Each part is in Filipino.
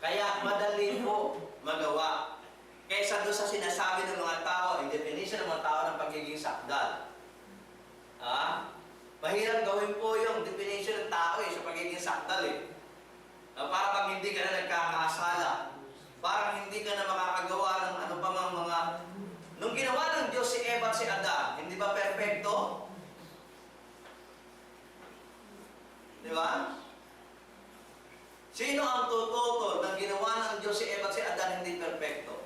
Kaya madali po magawa. Kaysa doon sa sinasabi ng mga tao, yung definition ng mga tao ng pagiging sakdal. Mahirap gawin po yung definition ng tao sa pagiging sakdal parang hindi ka na nagkakasala. Parang hindi ka na makakagawa ng ano pa mga... Nung ginawa ng Diyos si Eva at si Adan, hindi ba perfecto? Di ba? Sino ang tututol ng ginawa ng Diyos si Eva at si Adan hindi perfecto?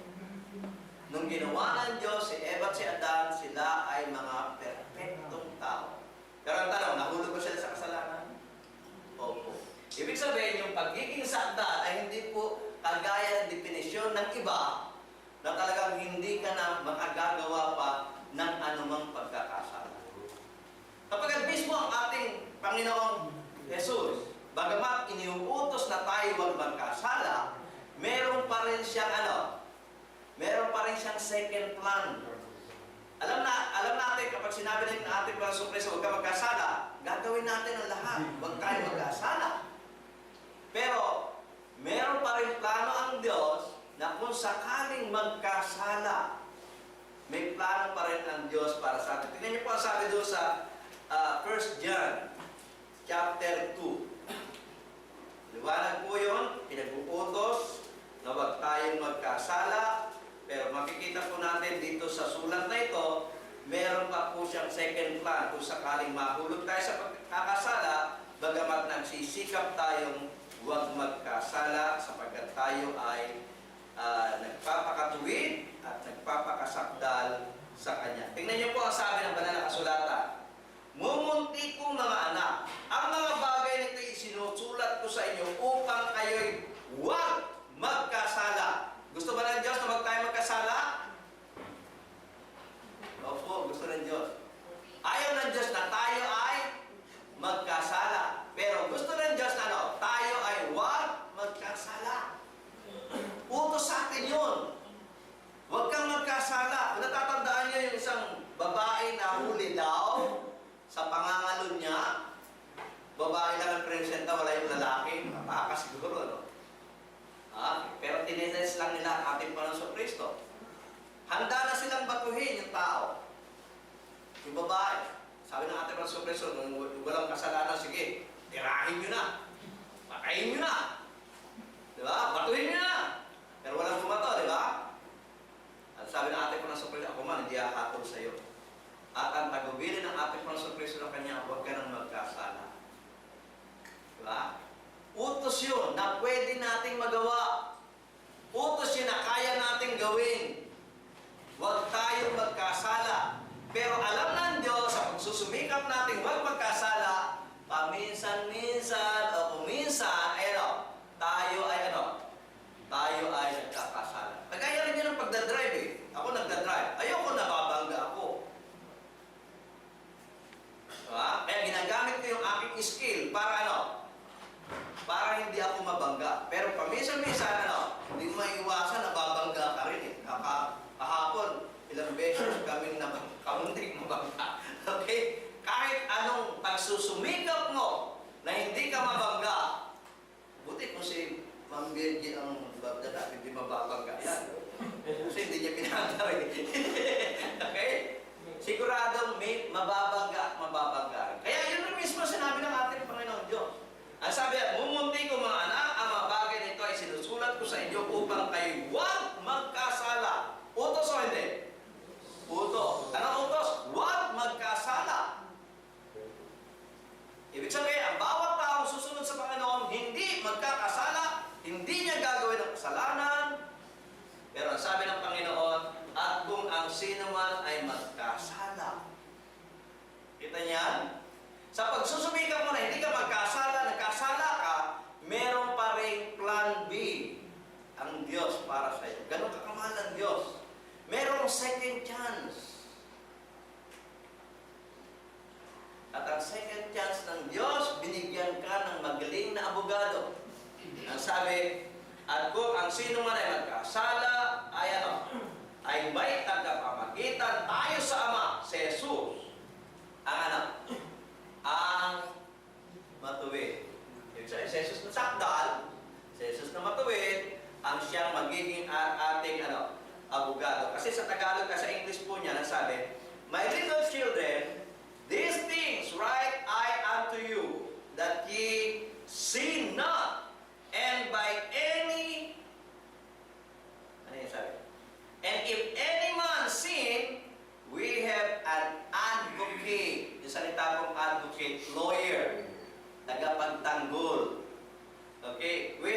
Nung ginawa ng Diyos si Eva at si Adan, sila ay mga perfectong tao. Pero ang tanong, nahulog ba sila sa kasalanan? Opo. Ibig sabihin, yung pagiging sakdal ay hindi po kagaya ng definisyon ng iba na talagang hindi ka na makagagawa pa ng anumang pagkakasala. Kapag mismo ang ating Panginoong Jesus, bagamat iniuutos na tayo huwag magkasala, meron pa rin siyang meron pa rin siyang second plan. Alam natin kapag sinabi natin na ating Panginoong Kristo, huwag ka magkasala, gagawin natin ang lahat, huwag tayo magkasala. Pero, meron pa rin plano ang Diyos na kung sakaling magkasala, may plano pa rin ang Diyos para sa atin. Tingnan niyo po ang sabi doon sa 1 John chapter 2. Liwanag po yun, pinag-uutos na huwag tayong magkasala. Pero makikita po natin dito sa sulat na ito, meron pa po siyang second plan kung sakaling mahulog tayo sa pagkakasala, bagamat nagsisikap tayong huwag magkasala sapagkat tayo ay nagpapakatuwid at nagpapakasakdal sa Kanya. Tingnan niyo po ang sabi ng banal na kasulatan. Mumunti kong mga anak, ang mga bagay nito isinusulat ko sa inyo upang kayo'y huwag magkasala. Gusto ba ng Diyos na huwag tayo magkasala? Opo, gusto ng Diyos. Ayaw ng Diyos na tayo ay magkasala. Pero gusto ng Diyos na tayo ay huwag magkasala. Utos sa atin yun. Huwag kang magkasala. Kung natatandaan niyo yung isang babae na huli daw sa pangangalon niya, babae lang ang presenta, wala yung lalaki. Baka siguro, pero tininis lang nila ang ating Panginoon Kristo. Handa na silang batuhin yung tao. Yung babae. Sabi ng ating Panginoon Kristo, nung walang kasalanan, sige, tirahin nyo na. Patayin nyo na. Diba? Batuhin nyo na. Pero walang bumato, diba? At sabi ng ating Panginoon Kristo, ako man, hindi hakatol sa iyo. At ang tagubilin ng ating Panginoon Kristo ng Kanya, huwag ka nang magkasala. Diba? Utos yun na pwede nating magawa. Utos yun na kaya nating gawin. Huwag tayong magkasala. Pero alam ng Diyos, sa pagsusumikap natin huwag magkasala, paminsan-minsan o kuminsan, tayo ay nagkakasala. Nagaya rin yun ang pagdadrive Ako nagdadrive. Ayoko nababangga ako. Diba? Kaya ginagamit ko yung aking skill para para hindi ako mabangga. Pero paminsan-minsan, hindi mo maiiwasan, nababangga ka rin Kahapon, ilang beses kaming kamunting mabangga. Okay? Kahit anong pagsusumikap mo na hindi ka mabangga, buti kung si Ma'am Virgie ang babda hindi mababangga yan. Kasi hindi niya pinagawin. Okay? Siguradong may mababangga at mababangga. Kaya yun rin mismo sinabi ng ating Panginoon Diyos. Ang sabi, mumunti ko mga anak, ang mga bagay nito ay sinusulat ko sa inyo upang kayo huwag magkasala. Utos o hindi? Utos. Anong utos? Huwag magkasala. Ibig sabihin, ang bawat taong susunod sa Panginoon, hindi magkakasala, hindi niya gagawin ng kasalanan. Pero ang sabi ng Panginoon, at kung ang sino man ay magkasala. Kita niyan? Sa pagsusumikap mo na hindi ka magkasala, nagkasala ka, meron pa rin plan B ang Diyos para sa iyo. Ganon kakamahal ang Diyos. Merong second chance. At ang second chance ng Diyos, binigyan ka ng magaling na abogado. Ang sabi, at kung ang sino man ay magkasala, ay may tagapamagitan tayo sa Ama, si Jesus, ang matuwid. Ibig sabihin, si Jesus na sakdal, si Jesus na matuwid, siyang magiging ating abogado. Kasi sa Tagalog, sa English po niya, nasabi, "My little children, these things write I unto you, that ye sin not, and by any..." Ano yung sabi? "And if any man sin, we have an advocate." Yung salita pong advocate, lawyer, tagapagtanggol. Okay? We